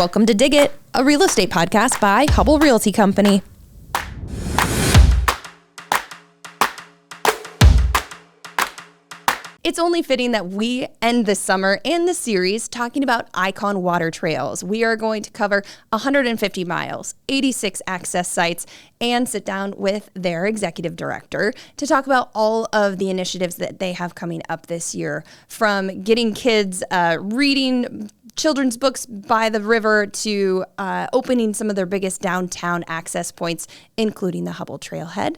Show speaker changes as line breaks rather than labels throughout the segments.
Welcome to Dig It, a real estate podcast by Hubbell Realty Company. It's only fitting that we end this summer and the series talking about Icon Water Trails. We are going to cover 150 miles, 86 access sites, and sit down with their executive director to talk about all of the initiatives that they have coming up this year, from getting kids reading children's books by the river to opening some of their biggest downtown access points, including the Hubbell Trailhead.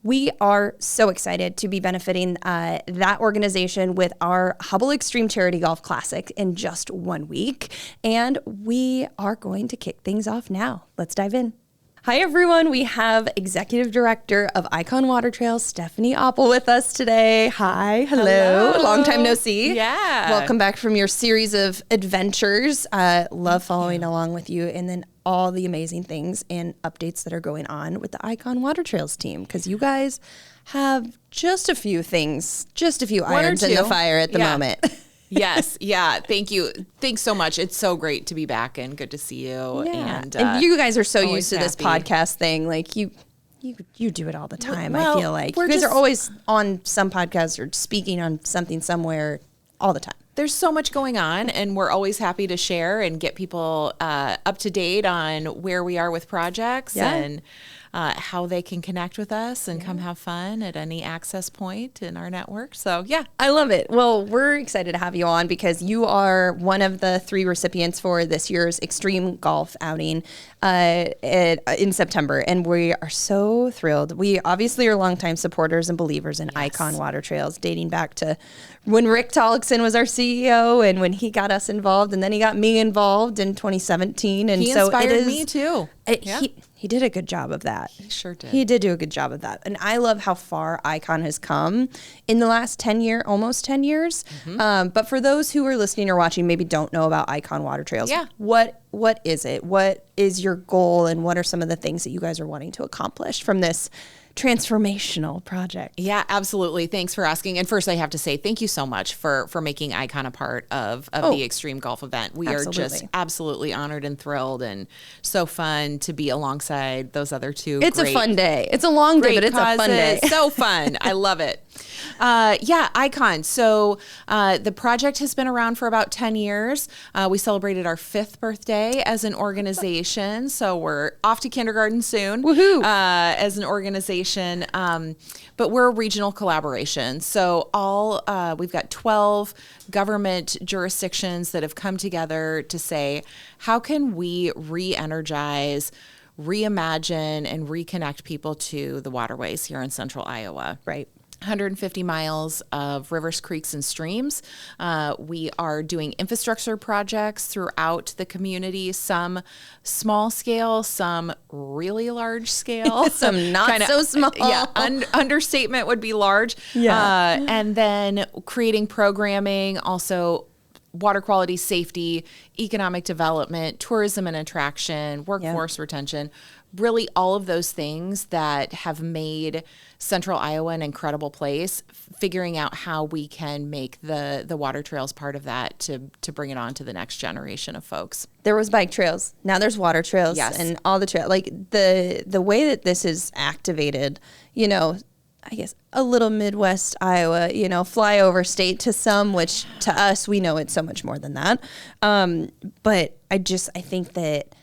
We are so excited to be benefiting that organization with our Hubbell Extreme Charity Golf Classic in just 1 week. And we are going to kick things off now. Let's dive in. Hi, everyone. We have Executive Director of Icon Water Trails, Stephanie Oppel, with us today. Hi. Hello. Long time no see.
Yeah.
Welcome back from your series of adventures. Love following along with you, and then all the amazing things and updates that are going on with the Icon Water Trails team, because you guys have just a few things, just a few irons in the fire at the moment.
Yes. Yeah. Thank you. Thanks so much. It's so great to be back and good to see you.
Yeah. And you guys are so used to this
happy.
podcast thing. Like you do it all the time.
Well,
I feel like you guys are always on some podcast or speaking on something somewhere all the time.
There's so much going on, and we're always happy to share and get people up to date on where we are with projects and how they can connect with us and come have fun at any access point in our network. So, yeah.
I love it. Well, we're excited to have you on because you are one of the 3 recipients for this year's Extreme Golf outing in September, and we are so thrilled. We obviously are longtime supporters and believers in Icon Water Trails, dating back to when Rick Tollickson was our CEO and when he got us involved, and then he got me involved in 2017. And
He
so
inspired me too.
He did a good job of that.
He sure did.
He did do a good job of that. And I love how far Icon has come in the last almost 10 years. But for those who are listening or watching, maybe don't know about Icon Water Trails, what is it? What is your goal? And what are some of the things that you guys are wanting to accomplish from this transformational project?
Yeah, absolutely. Thanks for asking. And first, I have to say thank you so much for making Icon a part of the Extreme Golf event. We are just absolutely honored and thrilled, and so fun to be alongside those other two.
It's a fun day. It's a long day, but it's a fun day.
So fun. I love it. Icon. So the project has been around for about 10 years. We celebrated our 5th birthday as an organization. So we're off to kindergarten soon.
Woohoo!
As an organization. But we're a regional collaboration. So we've got 12 government jurisdictions that have come together to say, how can we re-energize, reimagine, and reconnect people to the waterways here in central Iowa?
Right.
150 miles of rivers, creeks, and streams. We are doing infrastructure projects throughout the community, some small scale, some really large scale.
Some not so small.
Yeah, understatement would be large.
Yeah.
And then creating programming, also water quality, safety, economic development, tourism and attraction, workforce retention, really all of those things that have made Central Iowa an incredible place, figuring out how we can make the water trails part of that to bring it on to the next generation of folks.
There was bike trails. Now there's water trails.
Yes.
And all the trail, like the way that this is activated, I guess a little Midwest Iowa, flyover state to some, which to us, we know it's so much more than that. But I think that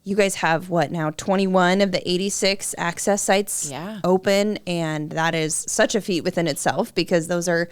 you guys have 21 of the 86 access sites open, and that is such a feat within itself, because those are,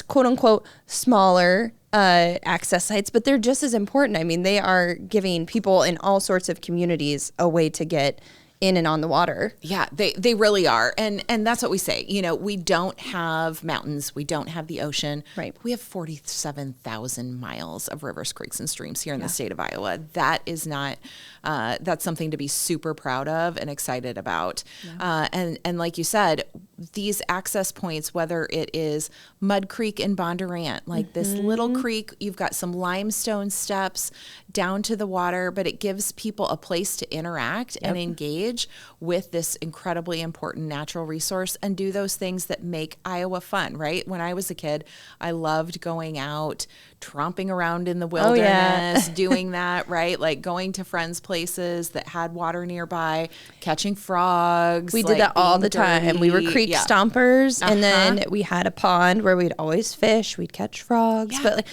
quote unquote smaller access sites, but they're just as important. I mean, they are giving people in all sorts of communities a way to get in and on the water.
Yeah, they really are. And that's what we say. We don't have mountains. We don't have the ocean.
Right.
We have 47,000 miles of rivers, creeks, and streams here in the state of Iowa. That is not, that's something to be super proud of and excited about. Yeah. And like you said, these access points, whether it is Mud Creek in Bondurant, like this little creek, you've got some limestone steps down to the water, but it gives people a place to interact and engage engage with this incredibly important natural resource and do those things that make Iowa fun, right? When I was a kid, I loved going out, tromping around in the wilderness, doing that, right? Like going to friends' places that had water nearby, catching frogs.
We did that all the time. We were creek stompers, and then we had a pond where we'd always fish. We'd catch frogs. But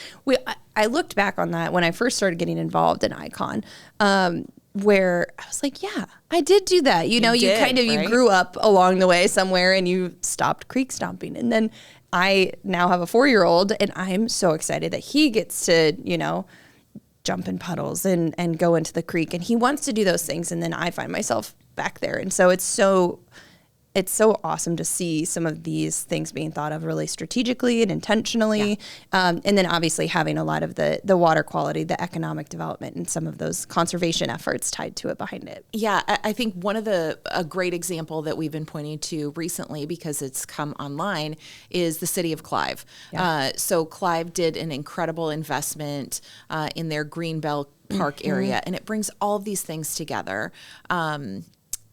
I looked back on that when I first started getting involved in Icon, where I was like, yeah, I did do that. You grew up along the way somewhere and you stopped creek stomping. And then I now have a 4-year-old, and I'm so excited that he gets to, jump in puddles and go into the creek, and he wants to do those things. And then I find myself back there. And so it's so awesome to see some of these things being thought of really strategically and intentionally. And then obviously having a lot of the water quality, the economic development, and some of those conservation efforts tied to it behind it.
Yeah, I think a great example that we've been pointing to recently, because it's come online, is the city of Clive. Yeah. So Clive did an incredible investment in their Greenbelt Park area, and it brings all of these things together.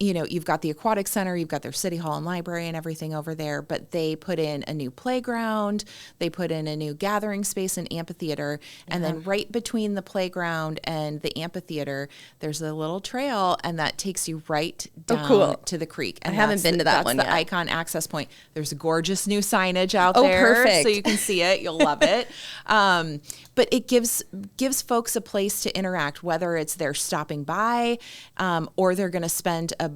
You've got the aquatic center, you've got their city hall and library and everything over there, but they put in a new playground, they put in a new gathering space and amphitheater, and then right between the playground and the amphitheater, there's a little trail, and that takes you right down to the creek. And
I haven't been to that one yet.
That's the Icon access point. There's gorgeous new signage out there,
perfect.
So you can see it. You'll love it. But it gives folks a place to interact, whether it's they're stopping by or they're going to spend a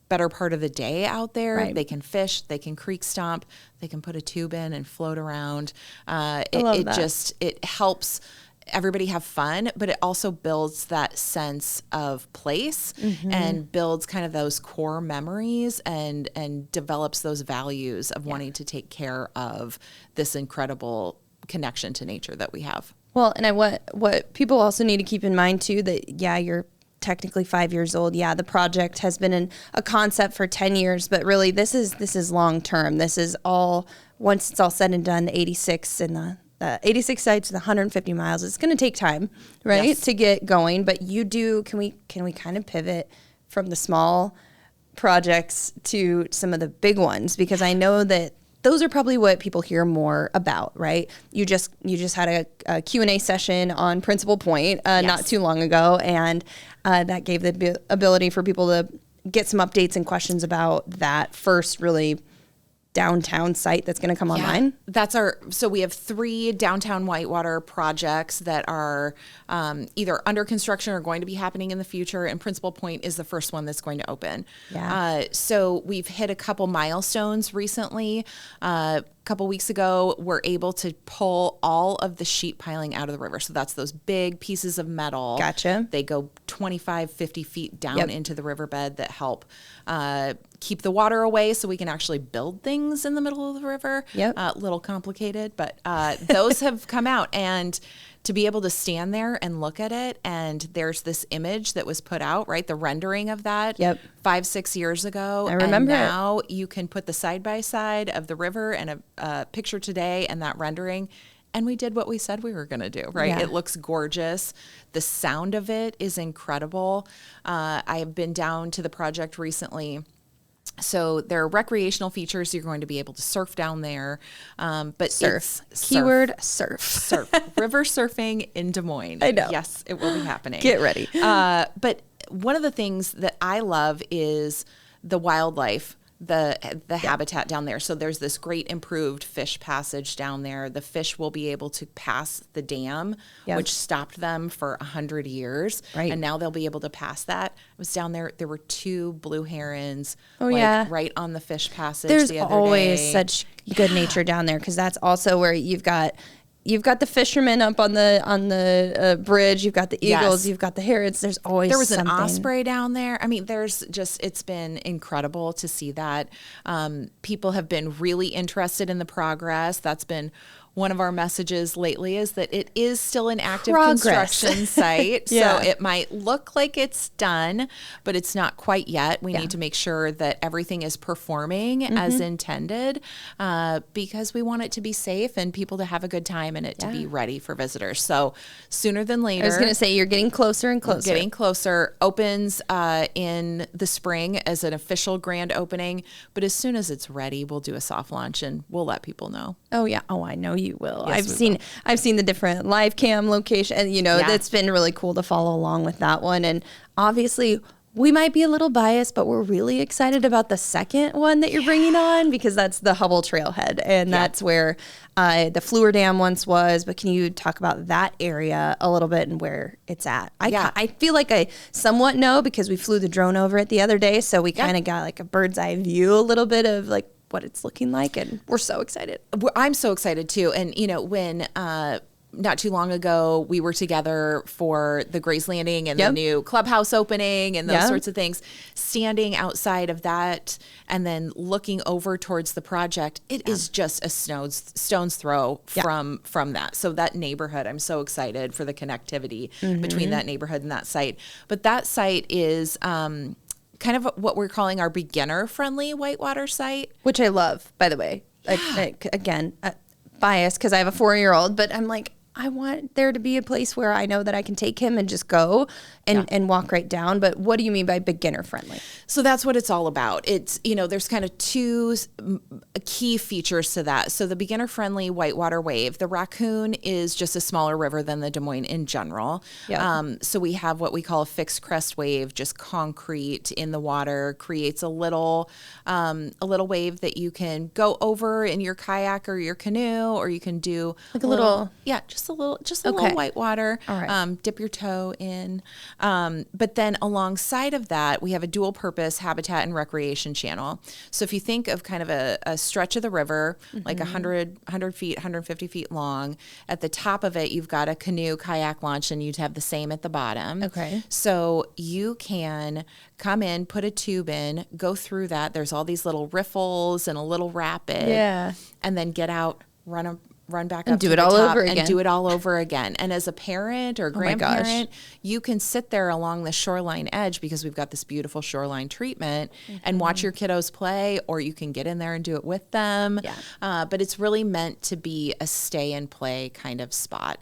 better part of the day out there. Right. They can fish, they can creek stomp, they can put a tube in and float around. It helps everybody have fun, but it also builds that sense of place and builds kind of those core memories and develops those values of wanting to take care of this incredible connection to nature that we have.
Well, and what people also need to keep in mind too, that you're technically 5 years old. Yeah, the project has been a concept for 10 years, but really this is long term. This is all, once it's all said and done, the 86 and the 86 sites, the 150 miles, it's going to take time, right, to get going. But can we kind of pivot from the small projects to some of the big ones? Because I know that those are probably what people hear more about, right? You just had a Q&A session on Principal Point not too long ago, and that gave the ability for people to get some updates and questions about that first really downtown site that's going to come online.
So we have 3 downtown Whitewater projects that are either under construction or going to be happening in the future, and Principal Point is the first one that's going to open. So we've hit a couple milestones recently. A couple weeks ago, we're able to pull all of the sheet piling out of the river. So that's those big pieces of metal.
Gotcha.
They go 25, 50 feet down into the riverbed that help keep the water away so we can actually build things in the middle of the river. A little complicated, but those have come out. And to be able to stand there and look at it, and there's this image that was put out, right? The rendering of that 5-6 years ago.
I remember.
And now you can put the side by side of the river and a picture today and that rendering. And we did what we said we were going to do, right? Yeah. It looks gorgeous. The sound of it is incredible. I have been down to the project recently. So there are recreational features. You're going to be able to surf down there. But
surf. Keyword surf.
Surf. River surfing in Des Moines.
I know.
Yes, it will be happening.
Get ready.
But one of the things that I love is the wildlife, the habitat down there. So there's this great improved fish passage down there. The fish will be able to pass the dam, which stopped them for 100 years. Right. And now they'll be able to pass that. I was down there. There were 2 blue herons right on the fish passage
There's
the other
always
day.
Such good nature down there, because that's also where you've got the fishermen up on the bridge. You've got the eagles. You've got the herons. There was
an osprey down there. I mean, it's been incredible to see that. People have been really interested in the progress. That's been one of our messages lately is that it is still an active
Progress.
construction site.
Yeah.
So it might look like it's done, but it's not quite yet. We need to make sure that everything is performing as intended, because we want it to be safe and people to have a good time and it to be ready for visitors. So sooner than later.
I was going to say, you're getting closer and closer.
Getting closer. Opens in the spring as an official grand opening, but as soon as it's ready, we'll do a soft launch and we'll let people know.
Oh yeah. Oh, I know you will.
Yes,
I've seen the different live cam location, and it's been really cool to follow along with that one. And obviously we might be a little biased, but we're really excited about the second one that you're bringing on, because that's the Hubbell Trailhead, and that's where the Fluor Dam once was. But can you talk about that area a little bit and where it's at? I feel like I somewhat know, because we flew the drone over it the other day, so we kind of got like a bird's eye view a little bit of like what it's looking like, and we're so excited.
I'm so excited too. And when not too long ago, we were together for the Gray's Landing and the new clubhouse opening and those sorts of things. Standing outside of that and then looking over towards the project, it is just a stone's throw from that. So that neighborhood, I'm so excited for the connectivity between that neighborhood and that site. But that site is kind of what we're calling our beginner-friendly whitewater site.
Which I love, by the way. Again, biased because I have a 4-year-old, but I'm like, I want there to be a place where I know that I can take him and just go and walk right down. But what do you mean by beginner friendly?
So that's what it's all about. It's, there's kind of two key features to that. So the beginner friendly whitewater wave, the Raccoon is just a smaller river than the Des Moines in general. So we have what we call a fixed crest wave, just concrete in the water, creates a little wave that you can go over in your kayak or your canoe, or you can do
like a little
whitewater.
All right.
Dip your toe in. But then alongside of that, we have a dual purpose habitat and recreation channel. So if you think of kind of a stretch of the river, like 100 feet, 150 feet long, at the top of it, you've got a canoe kayak launch, and you'd have the same at the bottom.
Okay.
So you can come in, put a tube in, go through that. There's all these little riffles and a little rapid.
Yeah.
And then get out, run back
and
up
do
to
it
the
all
top
over
and
again.
do it all over again. And as a parent or grandparent, you can sit there along the shoreline edge, because we've got this beautiful shoreline treatment, and watch your kiddos play, or you can get in there and do it with them. But it's really meant to be a stay and play kind of spot.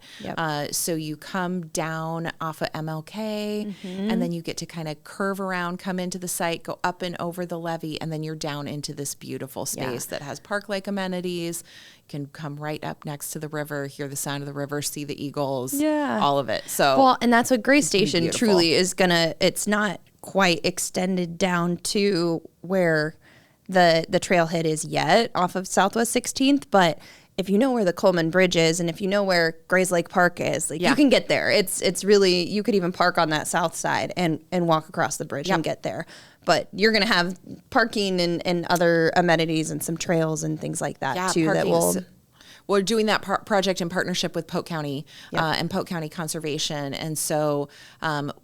So you come down off of MLK, and then you get to kind of curve around, come into the site, go up and over the levee, and then you're down into this beautiful space that has park-like amenities. Can come right up next to the river, hear the sound of the river, see the eagles, all of it. So
well, and that's what Gray Station truly is it's not quite extended down to where the trailhead is yet off of Southwest 16th, but if you know where the Coleman Bridge is, and if you know where Grays Lake Park is, you can get there. It's really, you could even park on that south side and walk across the bridge and get there. But you're going to have parking and other amenities and some trails and things like that too.
We're doing that project in partnership with Polk County and Polk County Conservation. And so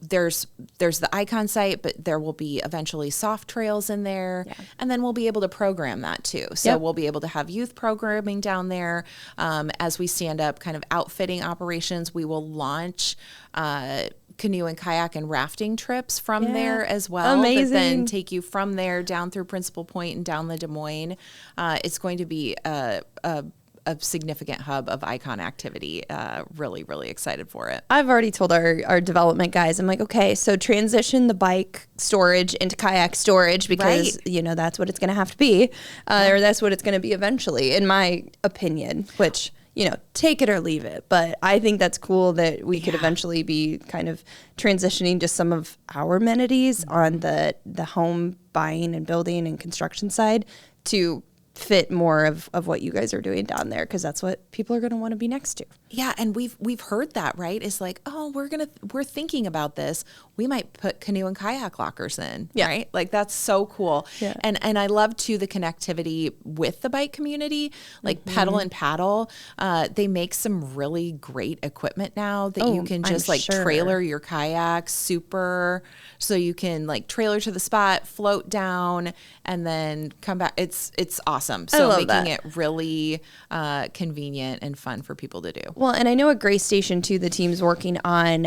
there's the Icon site, but there will be eventually soft trails in there. And then we'll be able to program that too. So we'll be able to have youth programming down there. As we stand up kind of outfitting operations, we will launch canoe and kayak and rafting trips from there as well.
Amazing.
That then take you from there down through Principal Point and down the Des Moines. It's going to be a significant hub of icon activity. Really, really excited for it.
I've already told our development guys, I'm like, okay, so transition the bike storage into kayak storage, because that's what it's going to have to be, or that's what it's going to be eventually, in my opinion, which, take it or leave it. But I think that's cool that we could eventually be kind of transitioning to some of our amenities on the home buying and building and construction side to fit more of what you guys are doing down there, because that's what people are going to want to be next to.
Yeah, and we've heard that, right? It's like, oh, we're thinking about this. We might put canoe and kayak lockers in, right? Like, that's so cool. Yeah. And I love too the connectivity with the bike community, like Pedal and Paddle. They make some really great equipment now that you can just trailer your kayak so you can trailer to the spot, float down, and then come back. It's awesome. awesome. So
love
making
that.
it really convenient and fun for people to do.
Well, and I know at Grace Station too, the team's working on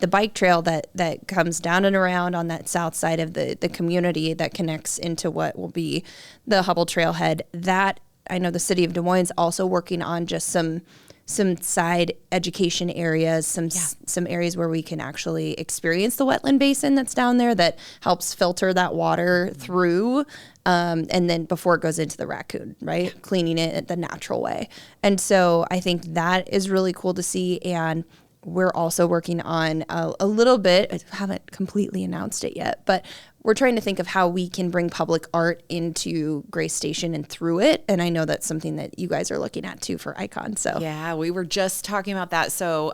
the bike trail that comes down and around on that south side of the community that connects into what will be the Hubbell Trailhead. That I know the city of Des Moines is also working on just some side education areas, some areas where we can actually experience the wetland basin that's down there that helps filter that water through, and then before it goes into the raccoon, right? Cleaning it the natural way. And so I think that is really cool to see. And we're also working on a little bit, I haven't completely announced it yet, but we're trying to think of how we can bring public art into Grace Station and through it. And I know that's something that you guys are looking at too for Icon. So
yeah, we were just talking about that. So,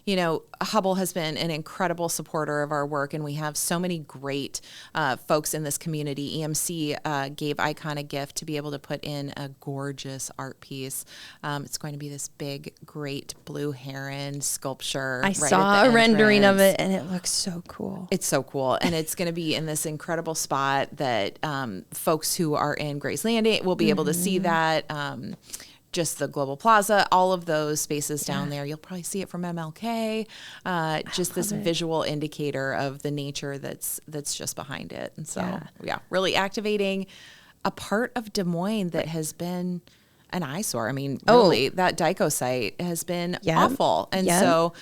Hubbell has been an incredible supporter of our work, and we have so many great folks in this community. EMC gave Icon a gift to be able to put in a gorgeous art piece. It's going to be this big, great blue heron sculpture.
I saw a rendering of it, and it looks so cool.
It's so cool, and it's going to be in this incredible spot that folks who are in Grace Landing will be able to see that. Just the Global Plaza, all of those spaces down there. You'll probably see it from MLK. Just this visual indicator of the nature that's just behind it. And so, really activating a part of Des Moines that has been an eyesore. I mean, really, that Dyko site has been awful. And so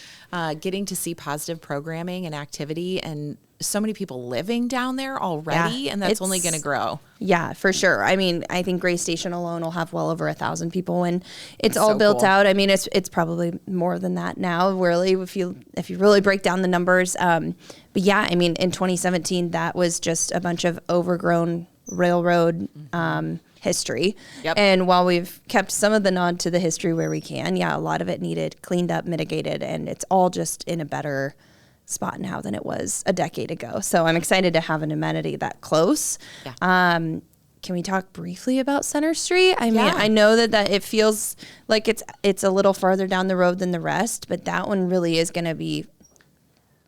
getting to see positive programming and activity and so many people living down there already, and that's only going to grow.
Yeah, for sure. I mean, I think Grace Station alone will have well over 1,000 people when it's all
so
built
cool.
out. I mean, it's probably more than that now, really, if you really break down the numbers. But yeah, I mean, in 2017, that was just a bunch of overgrown railroad history.
Yep.
And while we've kept some of the nod to the history where we can, a lot of it needed cleaned up, mitigated, and it's all just in a better spot now than it was a decade ago. So I'm excited to have an amenity that close.
Yeah.
Can we talk briefly about Center Street? I mean, I know that it feels like it's a little farther down the road than the rest, but that one really is going to be,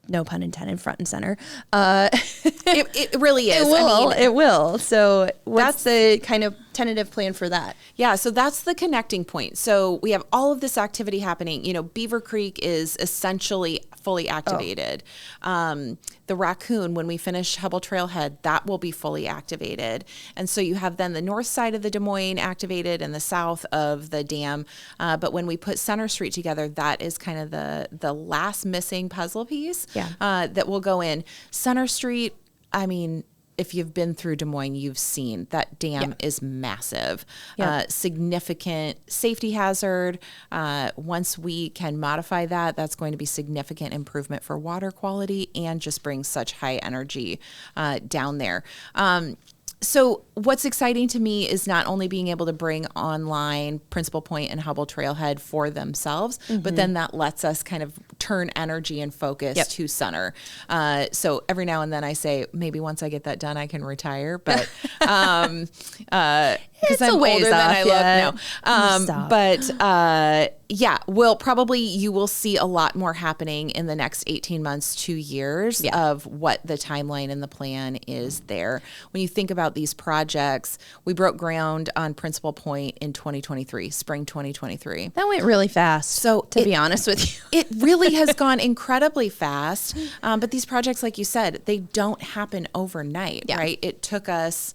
no pun intended, front and center.
It really is.
It will. So what's the kind of tentative plan for that?
Yeah, so that's the connecting point. So we have all of this activity happening. Beaver Creek is essentially fully activated. The Raccoon, when we finish Hubbell Trailhead, that will be fully activated. And so you have then the north side of the Des Moines activated and the south of the dam. But when we put Center Street together, that is kind of the last missing puzzle piece that will go in. Center Street, I mean, if you've been through Des Moines, you've seen that dam is massive, significant safety hazard. Once we can modify that, that's going to be significant improvement for water quality and just bring such high energy down there. So what's exciting to me is not only being able to bring online Principal Point and Hubbell Trailhead for themselves, but then that lets us kind of turn energy and focus to Center. So every now and then I say, maybe once I get that done, I can retire. But because I'm older than I look now. But you will see a lot more happening in the next 18 months, 2 years of what the timeline and the plan is there. When you think about these projects, we broke ground on Principal Point in 2023, spring 2023.
That went really fast. So to be honest with you,
it really has gone incredibly fast. But these projects, like you said, they don't happen overnight, right? It took us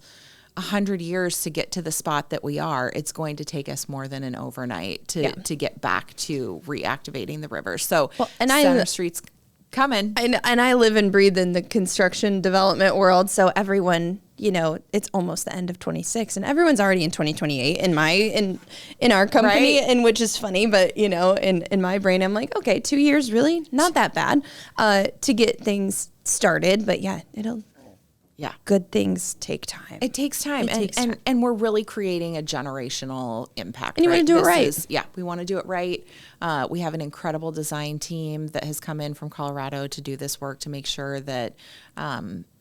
100 years to get to the spot that we are. It's going to take us more than an overnight to get back to reactivating the river. So Center Street's coming.
And I live and breathe in the construction development world. So everyone, it's almost the end of 26 and everyone's already in 2028 in our company, and which is funny, but in my brain, I'm like, okay, 2 years, really not that bad to get things started. But good things take time.
It takes time. And we're really creating a generational impact.
And you want to do it right.
We want to do it right. We have an incredible design team that has come in from Colorado to do this work to make sure that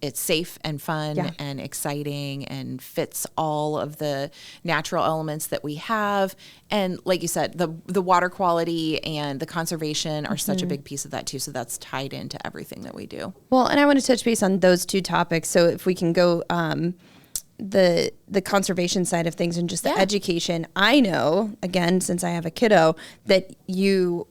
it's safe and fun and exciting and fits all of the natural elements that we have. And like you said, the water quality and the conservation are such a big piece of that too. So that's tied into everything that we do.
Well, and I want to touch base on those two topics. So if we can go the conservation side of things and just the education. I know, again, since I have a kiddo, that you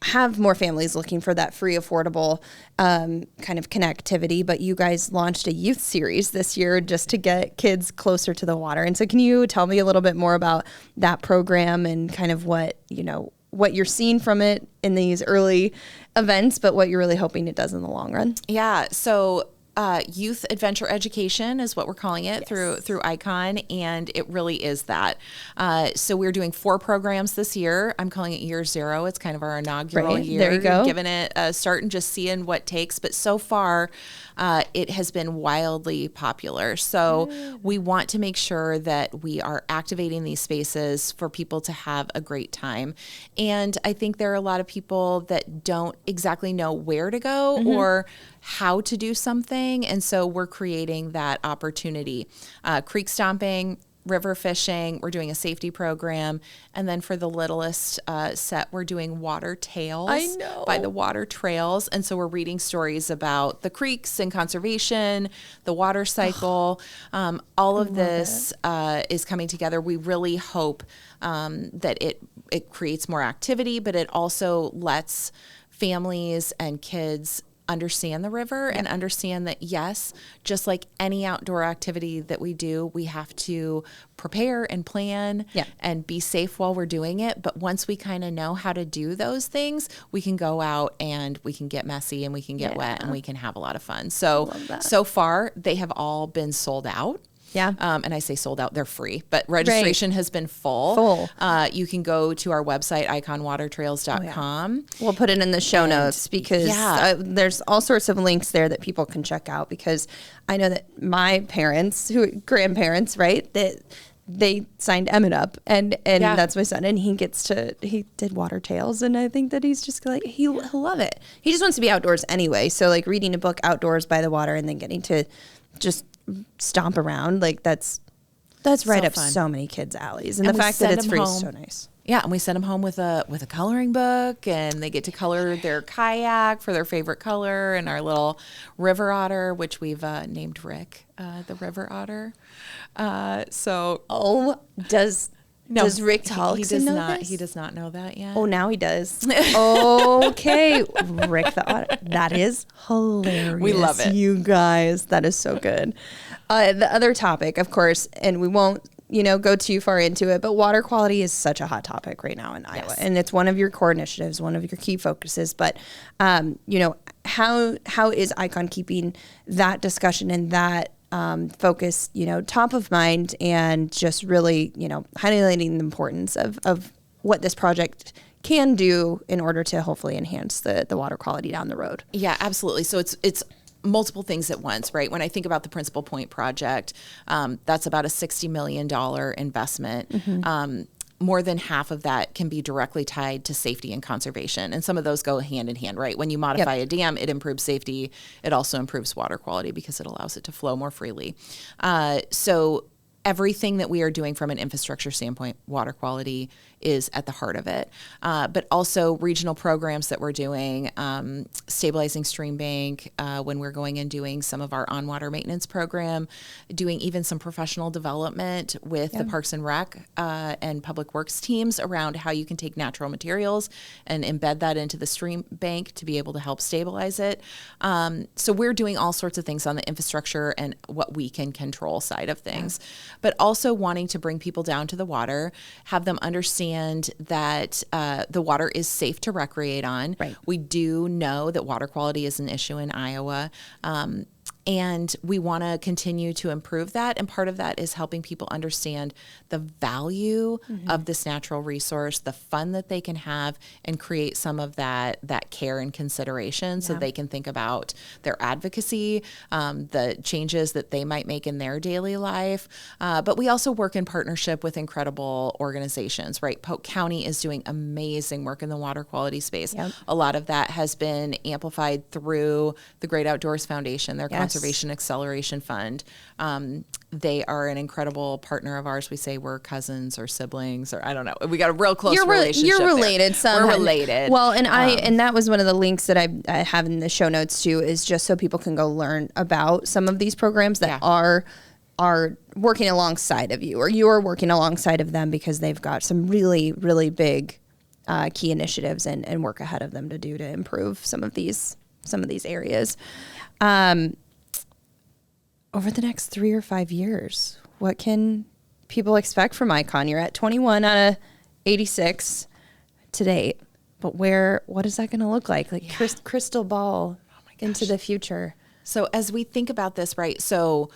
have more families looking for that free, affordable kind of connectivity, but you guys launched a youth series this year just to get kids closer to the water. And so can you tell me a little bit more about that program and kind of what you're seeing from it in these early events, but what you're really hoping it does in the long run?
Yeah. So youth adventure education is what we're calling it through Icon, and it really is that. So we're doing 4 programs this year. I'm calling it year 0. It's kind of our inaugural year.
There you go.
Giving it a start and just seeing what takes. But so far, it has been wildly popular. So we want to make sure that we are activating these spaces for people to have a great time. And I think there are a lot of people that don't exactly know where to go or how to do something. And so we're creating that opportunity. Creek stomping, river fishing, we're doing a safety program. And then for the littlest set, we're doing water tales by the water trails. And so we're reading stories about the creeks and conservation, the water cycle. All of this is coming together. We really hope that it creates more activity, but it also lets families and kids understand the river and understand that, yes, just like any outdoor activity that we do, we have to prepare and plan and be safe while we're doing it. But once we kind of know how to do those things, we can go out and we can get messy and we can get wet and we can have a lot of fun. So far, they have all been sold out.
Yeah.
And I say sold out, they're free, but registration has been full. You can go to our website, iconwatertrails.com.
We'll put it in the show notes because there's all sorts of links there that people can check out, because I know that my parents, grandparents, right, that they signed Emmett up and that's my son, and he did water tales, and I think that he's just like, he'll love it. He just wants to be outdoors anyway. So like reading a book outdoors by the water and then getting to just stomp around, like that's right up so many kids' alleys. And the fact that it's free is so nice.
Yeah, and we send them home with a coloring book, and they get to color their kayak for their favorite color, and our little river otter, which we've named Rick, the river otter.
Does Rick Tollefson know this?
He does not know that yet.
Oh, now he does. Okay. Rick the Otter. That is hilarious.
We love it.
You guys, that is so good. The other topic, of course, and we won't, go too far into it, but water quality is such a hot topic right now in Iowa. And it's one of your core initiatives, one of your key focuses. But, how is Icon keeping that discussion and that focus, top of mind, and just really, highlighting the importance of what this project can do in order to hopefully enhance the water quality down the road?
Yeah, absolutely. So it's multiple things at once, right? When I think about the Principal Point project, that's about a $60 million investment. More than half of that can be directly tied to safety and conservation. And some of those go hand in hand, right? When you modify a dam, it improves safety. It also improves water quality because it allows it to flow more freely. So everything that we are doing from an infrastructure standpoint, water quality is at the heart of it. But also regional programs that we're doing, stabilizing stream bank, when we're going and doing some of our on-water maintenance program, doing even some professional development with the Parks and Rec and Public Works teams around how you can take natural materials and embed that into the stream bank to be able to help stabilize it. So we're doing all sorts of things on the infrastructure and what we can control side of things, but also wanting to bring people down to the water, have them understand that the water is safe to recreate on. Right. We do know that water quality is an issue in Iowa. And we want to continue to improve that. And part of that is helping people understand the value of this natural resource, the fun that they can have, and create some of that care and consideration so they can think about their advocacy, the changes that they might make in their daily life. But we also work in partnership with incredible organizations, right? Polk County is doing amazing work in the water quality space. Yep. A lot of that has been amplified through the Great Outdoors Foundation, their Conservation Acceleration Fund. They are an incredible partner of ours. We say we're cousins or siblings, or I don't know. We got a real close relationship.
You're related.
We're related.
Well, and and that was one of the links that I have in the show notes too, is just so people can go learn about some of these programs that are are working alongside of you, or you're working alongside of them because they've got some really, really big key initiatives and work ahead of them to do to improve some of these areas. Over the next 3 or 5 years, what can people expect from Icon? You're at 21 out of 86 to date, but what is that going to look like? Like crystal ball into the future.
So as we think about this, right? So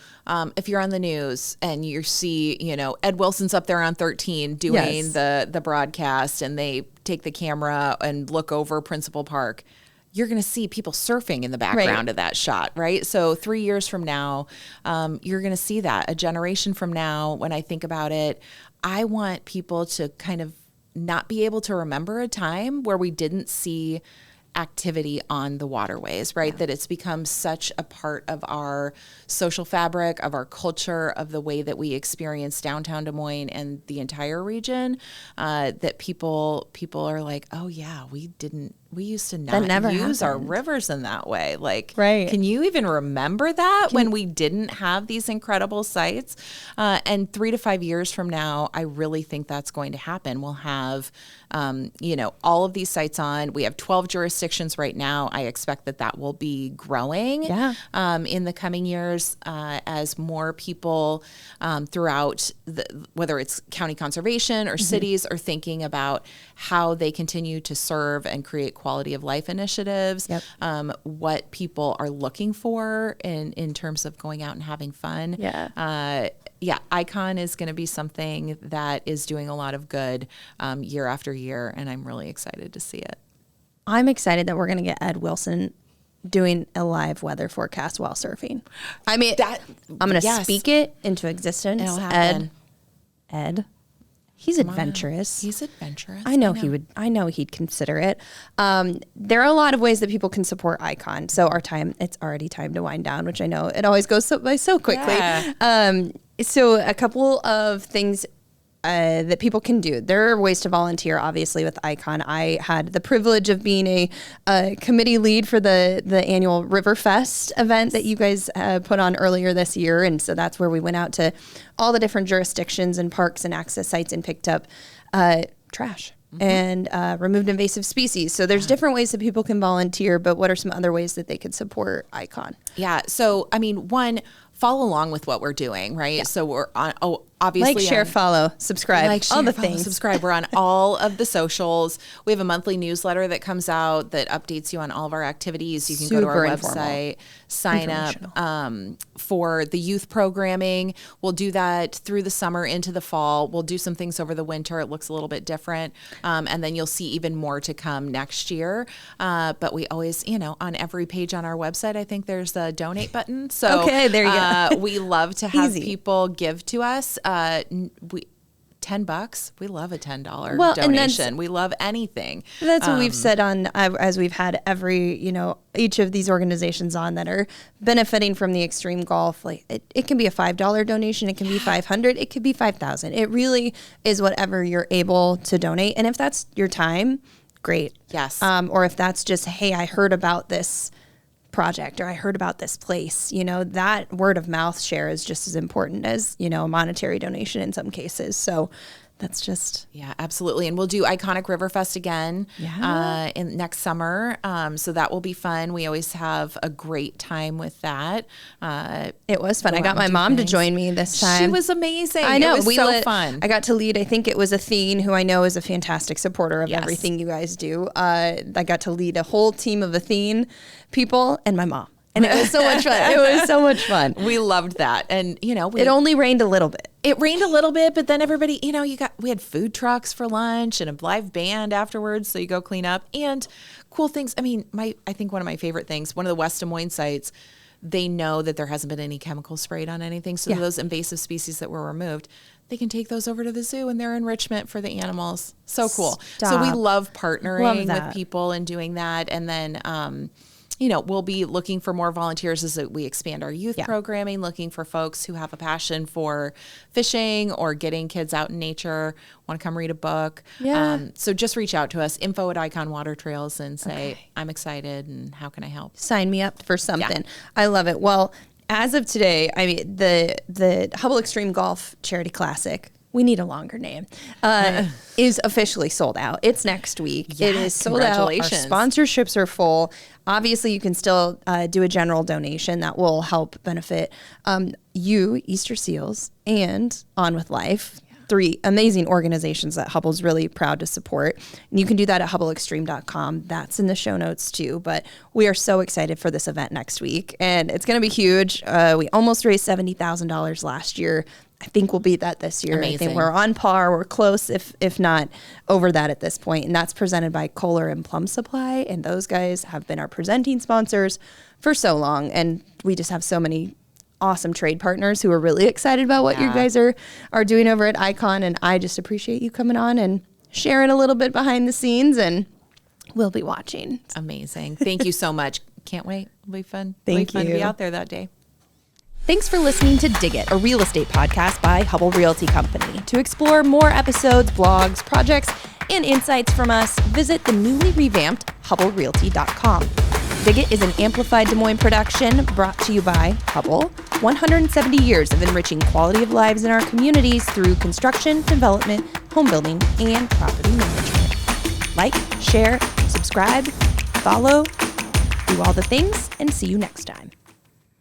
if you're on the news and you see, Ed Wilson's up there on 13 doing the broadcast, and they take the camera and look over Principal Park, you're going to see people surfing in the background of that shot, right? So 3 years from now, you're going to see that. A generation from now, when I think about it, I want people to kind of not be able to remember a time where we didn't see activity on the waterways, right? Yeah. That it's become such a part of our social fabric, of our culture, of the way that we experience downtown Des Moines and the entire region, that people are like, oh yeah, we used to not use our rivers in that way. Like, can you even remember that when we didn't have these incredible sites? And 3 to 5 years from now, I really think that's going to happen. We'll have, all of these sites on. We have 12 jurisdictions right now. I expect that will be growing in the coming years as more people throughout, whether it's county conservation or cities, are thinking about how they continue to serve and create quality of life initiatives, what people are looking for in terms of going out and having fun. Icon is going to be something that is doing a lot of good year after year, and I'm really excited to see it.
I'm excited that we're going to get Ed Wilson doing a live weather forecast while surfing. I mean, I'm going to speak it into existence.
It'll happen.
Ed. He's adventurous.
He's adventurous.
I know he would. I know he'd consider it. There are a lot of ways that people can support Icon. So it's already time to wind down, which I know it always goes by so quickly. Yeah. So a couple of things that people can do. There are ways to volunteer, obviously, with Icon. I had the privilege of being a committee lead for the annual Riverfest event that you guys put on earlier this year. And so that's where we went out to all the different jurisdictions and parks and access sites and picked up trash and removed invasive species. So there's different ways that people can volunteer, but what are some other ways that they could support Icon?
Yeah. So, I mean, one, follow along with what we're doing, right? Yeah. So we're on, obviously.
Like, share, follow, subscribe, all the things.
Subscribe. We're on all of the socials. We have a monthly newsletter that comes out that updates you on all of our activities. You can go to our website, sign up for the youth programming. We'll do that through the summer into the fall. We'll do some things over the winter. It looks a little bit different. And then you'll see even more to come next year. But we always, on every page on our website, I think there's a donate button. So
okay, there you go.
We love to have people give to us. $10. We love a $10 donation. We love anything.
That's what we've said on as we've had each of these organizations on that are benefiting from the extreme golf. Like it can be a $5 donation. It can be $500. It could be $5,000. It really is whatever you're able to donate. And if that's your time, great.
Yes.
Or if that's just, hey, I heard about this project or I heard about this place, that word of mouth share is just as important as, a monetary donation in some cases. So that's just.
Yeah, absolutely. And we'll do Iconic Riverfest again in next summer. So that will be fun. We always have a great time with that.
It was fun. I got my mom to join me this time.
She was amazing.
I know.
It was fun.
I got to lead, I think it was Athene, who I know is a fantastic supporter of everything you guys do. I got to lead a whole team of Athene people and my mom. And it was so much fun. It was so much fun.
We loved that. And,
it only rained a little bit.
It rained a little bit, but then everybody, we had food trucks for lunch and a live band afterwards. So you go clean up and cool things. I mean, I think one of my favorite things, one of the West Des Moines sites, they know that there hasn't been any chemical sprayed on anything. So those invasive species that were removed, they can take those over to the zoo and their enrichment for the animals. So cool. So we love partnering with people and doing that. And then, we'll be looking for more volunteers as we expand our youth programming, looking for folks who have a passion for fishing or getting kids out in nature, want to come read a book. Yeah. So just reach out to us, info@Icon Water Trails, and say, I'm excited and how can I help?
Sign me up for something. Yeah. I love it. Well, as of today, I mean, the Hubbell Extreme Golf Charity Classic, we need a longer name, is officially sold out. It's next week.
Yes,
it is sold out. Our sponsorships are full. Obviously, you can still do a general donation that will help benefit you, Easter Seals, and On With Life. 3 amazing organizations that Hubbell's really proud to support. And you can do that at hubbellextreme.com. That's in the show notes too. But we are so excited for this event next week. And it's going to be huge. We almost raised $70,000 last year. I think we'll beat that this year.
Amazing.
I think we're on par. We're close, if not over that at this point. And that's presented by Kohler and Plum Supply. And those guys have been our presenting sponsors for so long. And we just have so many awesome trade partners who are really excited about what you guys are doing over at Icon. And I just appreciate you coming on and sharing a little bit behind the scenes, and we'll be watching.
Amazing. Thank you so much. Can't wait. It'll be fun.
Thank you.
Fun to be out there that day.
Thanks for listening to Dig It, a real estate podcast by Hubbell Realty Company. To explore more episodes, blogs, projects, and insights from us, visit the newly revamped HubbellRealty.com. Dig It is an amplified Des Moines production brought to you by Hubbell, 170 years of enriching quality of lives in our communities through construction, development, home building, and property management. Like, share, subscribe, follow, do all the things, and see you next time.